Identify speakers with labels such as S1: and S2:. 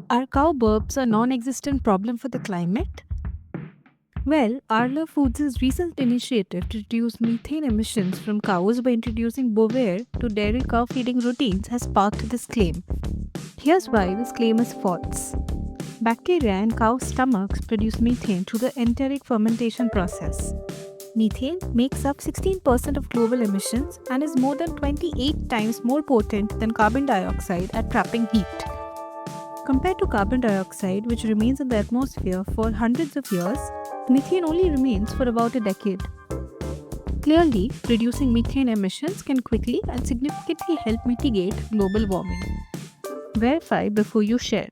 S1: Are cow burps a non existent problem for the climate? Well, Arla Foods' recent initiative to reduce methane emissions from cows by introducing Bovaer to dairy cow feeding routines has sparked this claim. Here's why this claim is false. Bacteria in cow stomachs produce methane through the enteric fermentation process. Methane makes up 16% of global emissions and is more than 28 times more potent than carbon dioxide at trapping heat. Compared to carbon dioxide, which remains in the atmosphere for hundreds of years, methane only remains for about a decade. Clearly, reducing methane emissions can quickly and significantly help mitigate global warming. Verify before you share.